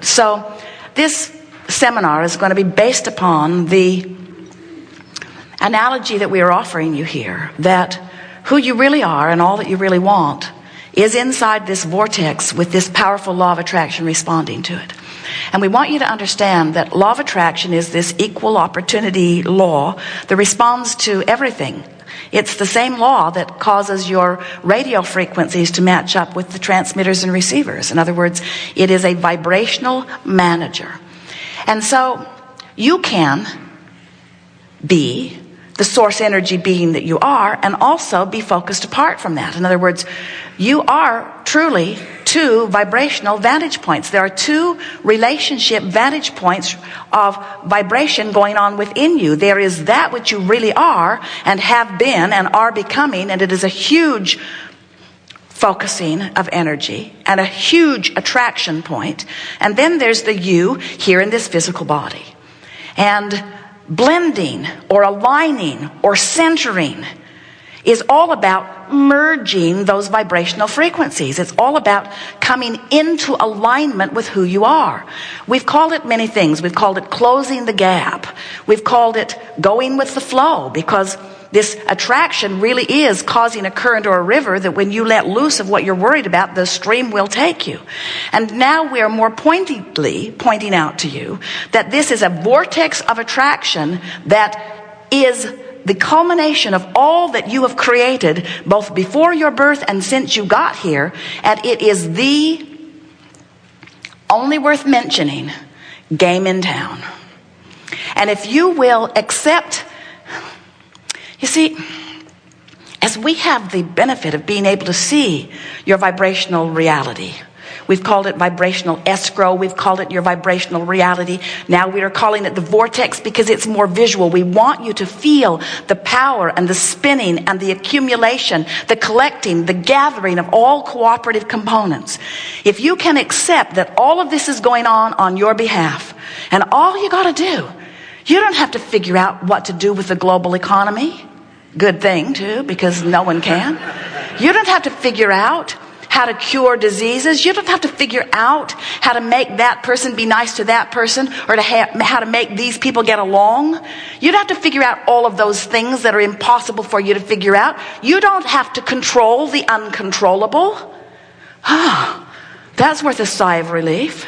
So this seminar is going to be based upon the analogy that we are offering you here, that who you really are and all that you really want is inside this vortex with this powerful law of attraction responding to it. And we want you to understand that law of attraction is this equal opportunity law that responds to everything. It's the same law that causes your radio frequencies to match up with the transmitters and receivers. In other words, it is a vibrational manager. And so you can be the source energy being that you are and also be focused apart from that. In other words, you are truly two vibrational vantage points. There are two relationship vantage points of vibration going on within you. There is that which you really are and have been and are becoming, and it is a huge focusing of energy and a huge attraction point. And then there's the you here in this physical body. And blending or aligning or centering is all about merging those vibrational frequencies. It's all about coming into alignment with who you are. We've called it many things. We've called it closing the gap. We've called it going with the flow, because this attraction really is causing a current or a river that when you let loose of what you're worried about, the stream will take you. And now we are more pointedly pointing out to you that this is a vortex of attraction that is the culmination of all that you have created, both before your birth and since you got here. And it is the only worth mentioning game in town. And if you will accept, you see, as we have the benefit of being able to see your vibrational reality, we've called it vibrational escrow. We've called it your vibrational reality. Now we are calling it the vortex because it's more visual. We want you to feel the power and the spinning and the accumulation, the collecting, the gathering of all cooperative components. If you can accept that all of this is going on your behalf, and all you got to do, you don't have to figure out what to do with the global economy. Good thing too, because no one can. You don't have to figure out how to cure diseases. You don't have to figure out how to make that person be nice to that person, or how to make these people get along. You don't have to figure out all of those things that are impossible for you to figure out. You don't have to control the uncontrollable. That's worth a sigh of relief.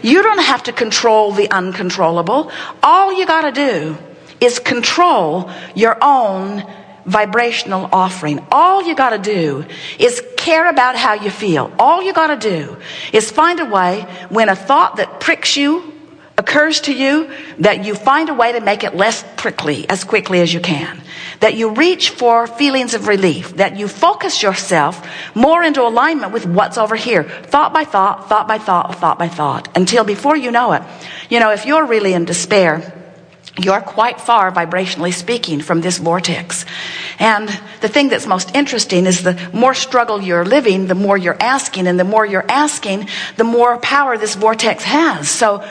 You don't have to control the uncontrollable. All you got to do is control your own vibrational offering. All you got to do is care about how you feel. All you got to do is find a way, when a thought that pricks you occurs to you, that you find a way to make it less prickly as quickly as you can. That you reach for feelings of relief. That you focus yourself more into alignment with what's over here. Thought by thought, thought by thought, thought by thought. Until before you know it, if you're really in despair, you're quite far, vibrationally speaking, from this vortex. And the thing that's most interesting is the more struggle you're living, the more you're asking. And the more you're asking, the more power this vortex has. So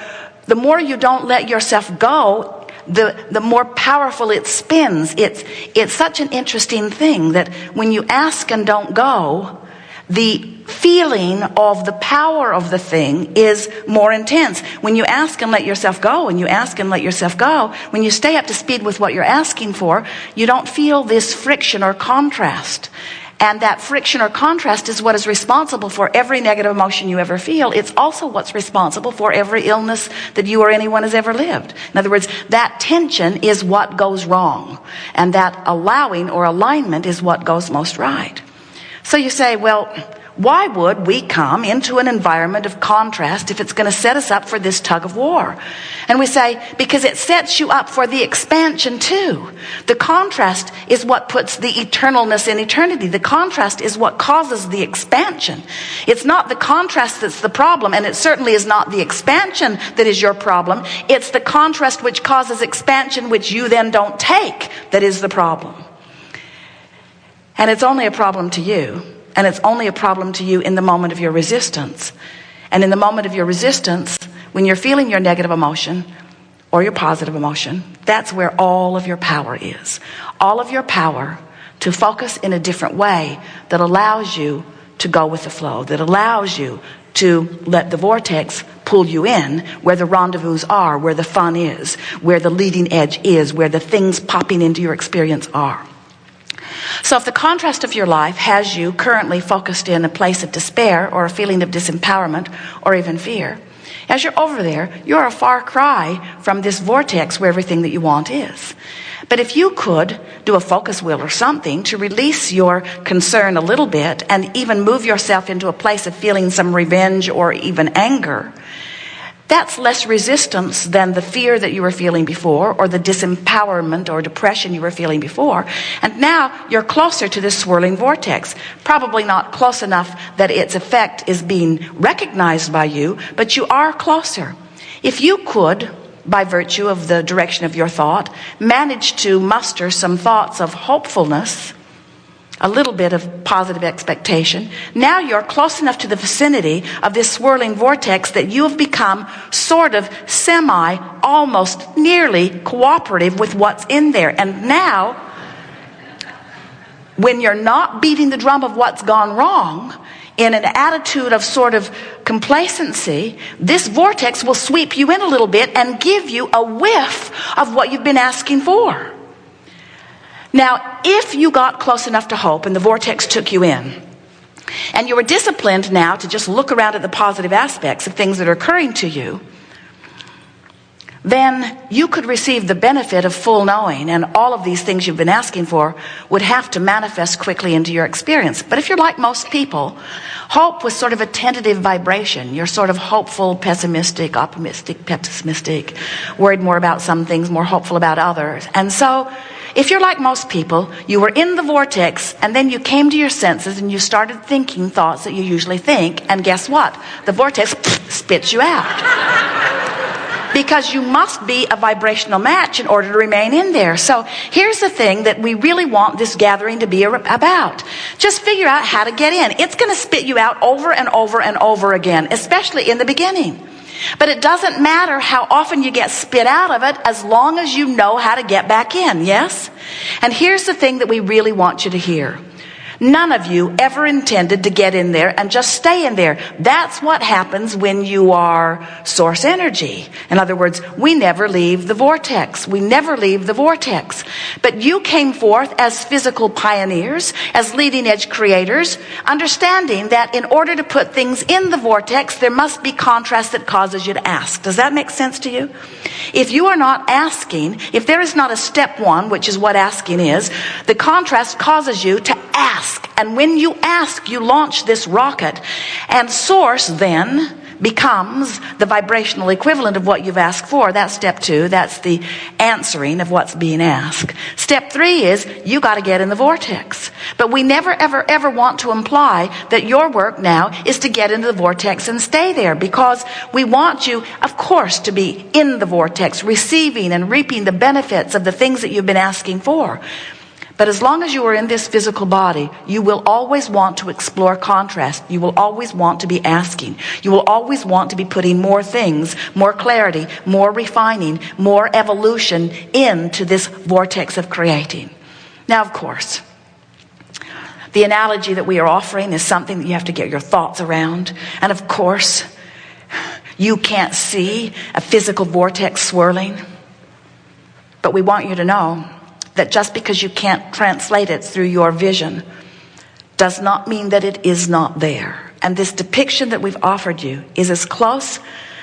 the more you don't let yourself go, the more powerful it spins. It's such an interesting thing that when you ask and don't go, the feeling of the power of the thing is more intense. When you ask and let yourself go, and you ask and let yourself go, when you stay up to speed with what you're asking for, you don't feel this friction or contrast. And that friction or contrast is what is responsible for every negative emotion you ever feel. It's also what's responsible for every illness that you or anyone has ever lived. In other words, that tension is what goes wrong. And that allowing or alignment is what goes most right. So you say, well, why would we come into an environment of contrast if it's going to set us up for this tug of war? And we say, because it sets you up for the expansion too. The contrast is what puts the eternalness in eternity. The contrast is what causes the expansion. It's not the contrast that's the problem, and it certainly is not the expansion that is your problem. It's the contrast which causes expansion, which you then don't take, that is the problem. And it's only a problem to you. And it's only a problem to you in the moment of your resistance. And in the moment of your resistance, when you're feeling your negative emotion or your positive emotion, that's where all of your power is. All of your power to focus in a different way that allows you to go with the flow, that allows you to let the vortex pull you in where the rendezvous are, where the fun is, where the leading edge is, where the things popping into your experience are. So if the contrast of your life has you currently focused in a place of despair or a feeling of disempowerment or even fear, as you're over there, you're a far cry from this vortex where everything that you want is. But if you could do a focus wheel or something to release your concern a little bit and even move yourself into a place of feeling some revenge or even anger, that's less resistance than the fear that you were feeling before or the disempowerment or depression you were feeling before. And now you're closer to this swirling vortex. Probably not close enough that its effect is being recognized by you, but you are closer. If you could, by virtue of the direction of your thought, manage to muster some thoughts of hopefulness, a little bit of positive expectation, now you're close enough to the vicinity of this swirling vortex that you have become sort of almost nearly cooperative with what's in there. And now, when you're not beating the drum of what's gone wrong, in an attitude of sort of complacency, this vortex will sweep you in a little bit and give you a whiff of what you've been asking for. Now, if you got close enough to hope and the vortex took you in, and you were disciplined now to just look around at the positive aspects of things that are occurring to you, then you could receive the benefit of full knowing, and all of these things you've been asking for would have to manifest quickly into your experience. But if you're like most people, hope was sort of a tentative vibration. You're sort of hopeful, pessimistic, optimistic, pessimistic, worried more about some things, more hopeful about others. And so, if you're like most people, you were in the vortex and then you came to your senses and you started thinking thoughts that you usually think, and guess what? The vortex spits you out. Because you must be a vibrational match in order to remain in there. So here's the thing that we really want this gathering to be about. Just figure out how to get in. It's going to spit you out over and over and over again, especially in the beginning. But it doesn't matter how often you get spit out of it as long as you know how to get back in, yes? And here's the thing that we really want you to hear. None of you ever intended to get in there and just stay in there. That's what happens when you are source energy. In other words, we never leave the vortex. We never leave the vortex. But you came forth as physical pioneers, as leading edge creators, understanding that in order to put things in the vortex, there must be contrast that causes you to ask. Does that make sense to you? If you are not asking, if there is not a step one, which is what asking is, the contrast causes you to ask. And when you ask, you launch this rocket, and source then becomes the vibrational equivalent of what you've asked for. That's step two. That's the answering of what's being asked. Step three is you got to get in the vortex. But we never, ever, ever want to imply that your work now is to get into the vortex and stay there, because we want you, of course, to be in the vortex, receiving and reaping the benefits of the things that you've been asking for. But as long as you are in this physical body, you will always want to explore contrast. You will always want to be asking. You will always want to be putting more things, more clarity, more refining, more evolution into this vortex of creating. Now, of course, the analogy that we are offering is something that you have to get your thoughts around. And of course, you can't see a physical vortex swirling. But we want you to know that just because you can't translate it through your vision does not mean that it is not there. And this depiction that we've offered you is as close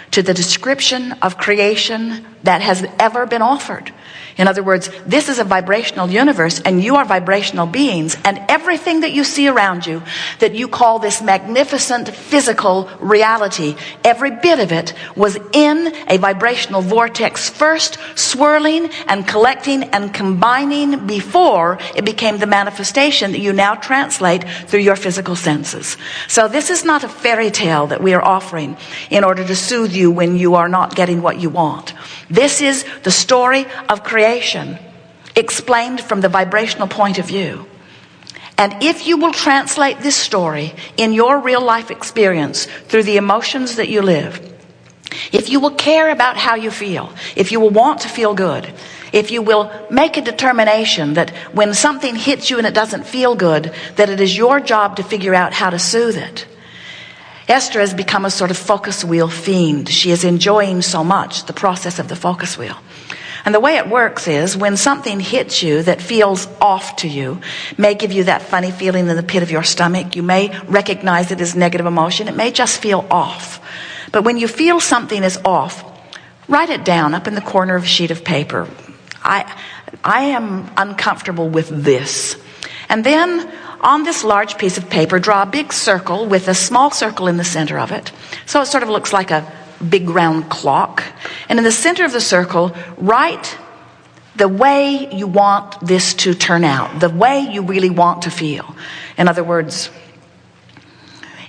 to the description of creation that has ever been offered. In other words, this is a vibrational universe, and you are vibrational beings, and everything that you see around you that you call this magnificent physical reality, every bit of it was in a vibrational vortex first, swirling and collecting and combining before it became the manifestation that you now translate through your physical senses. So this is not a fairy tale that we are offering in order to soothe you when you are not getting what you want. This is the story of creation explained from the vibrational point of view. And if you will translate this story in your real life experience through the emotions that you live, if you will care about how you feel, if you will want to feel good, if you will make a determination that when something hits you and it doesn't feel good, that it is your job to figure out how to soothe it, Esther has become a sort of focus wheel fiend. She is enjoying so much the process of the focus wheel. And the way it works is when something hits you that feels off to you, may give you that funny feeling in the pit of your stomach. You may recognize it as negative emotion. It may just feel off. But when you feel something is off, write it down up in the corner of a sheet of paper. I am uncomfortable with this. And then on this large piece of paper, draw a big circle with a small circle in the center of it. So it sort of looks like a big round clock. And in the center of the circle, write the way you want this to turn out, the way you really want to feel. In other words,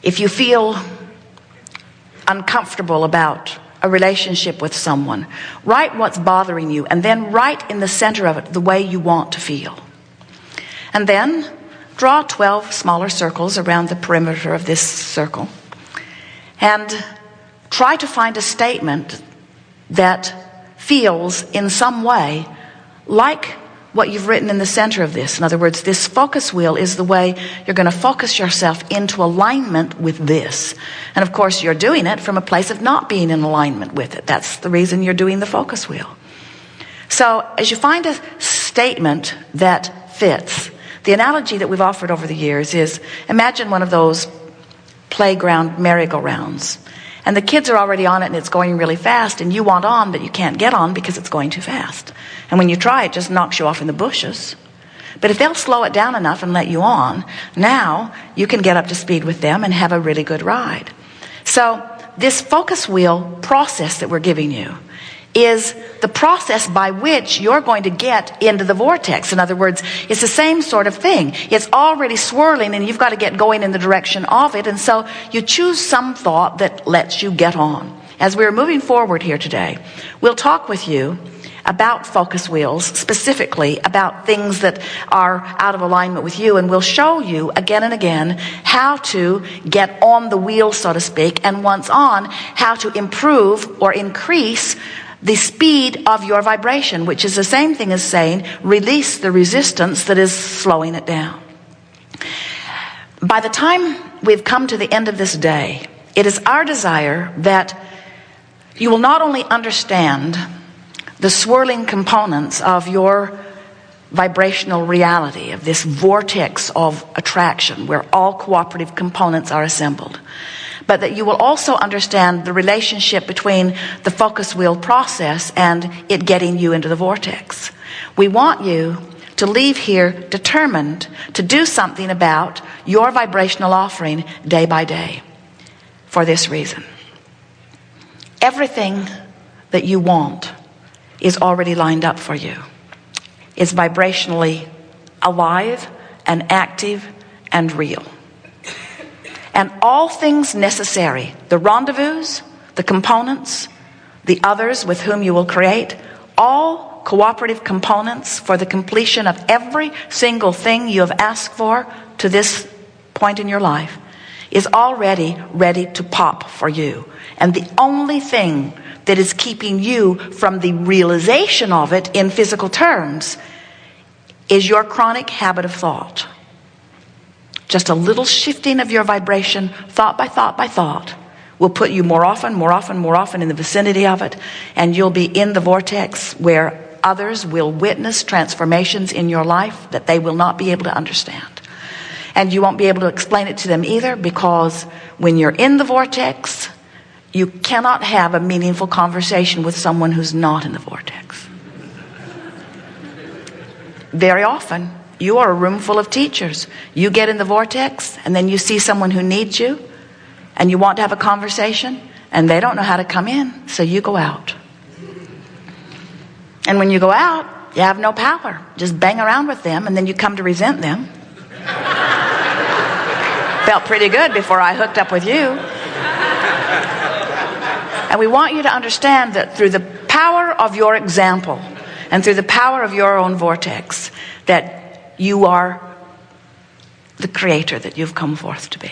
if you feel uncomfortable about a relationship with someone, write what's bothering you, and then write in the center of it the way you want to feel. And then draw 12 smaller circles around the perimeter of this circle, and try to find a statement that feels in some way like what you've written in the center of this. In other words, this focus wheel is the way you're going to focus yourself into alignment with this. And of course, you're doing it from a place of not being in alignment with it. That's the reason you're doing the focus wheel. So as you find a statement that fits, the analogy that we've offered over the years is, imagine one of those playground merry-go-rounds. And the kids are already on it and it's going really fast, and you want on, but you can't get on because it's going too fast. And when you try, it just knocks you off in the bushes. But if they'll slow it down enough and let you on, now you can get up to speed with them and have a really good ride. So this focus wheel process that we're giving you is the process by which you're going to get into the vortex. In other words, it's the same sort of thing. It's already swirling and you've got to get going in the direction of it. And so you choose some thought that lets you get on. As we're moving forward here today, we'll talk with you about focus wheels, specifically about things that are out of alignment with you. And we'll show you again and again how to get on the wheel, so to speak. And once on, how to improve or increase the speed of your vibration, which is the same thing as saying release the resistance that is slowing it down. By the time we've come to the end of this day, it is our desire that you will not only understand the swirling components of your vibrational reality, of this vortex of attraction where all cooperative components are assembled, but that you will also understand the relationship between the focus wheel process and it getting you into the vortex. We want you to leave here determined to do something about your vibrational offering day by day. For this reason, everything that you want is already lined up for you. It's vibrationally alive and active and real. And all things necessary, the rendezvous, the components, the others with whom you will create, all cooperative components for the completion of every single thing you have asked for to this point in your life is already ready to pop for you. And the only thing that is keeping you from the realization of it in physical terms is your chronic habit of thought. Just a little shifting of your vibration, thought by thought by thought, will put you more often in the vicinity of it, and you'll be in the vortex where others will witness transformations in your life that they will not be able to understand. And you won't be able to explain it to them either, because when you're in the vortex, you cannot have a meaningful conversation with someone who's not in the vortex. Very often, you are a room full of teachers. You get in the vortex, and then you see someone who needs you, and you want to have a conversation, and they don't know how to come in, so you go out. And when you go out, you have no power. Just bang around with them, and then you come to resent them. Felt pretty good before I hooked up with you. And we want you to understand that through the power of your example and through the power of your own vortex, that you are the creator that you've come forth to be.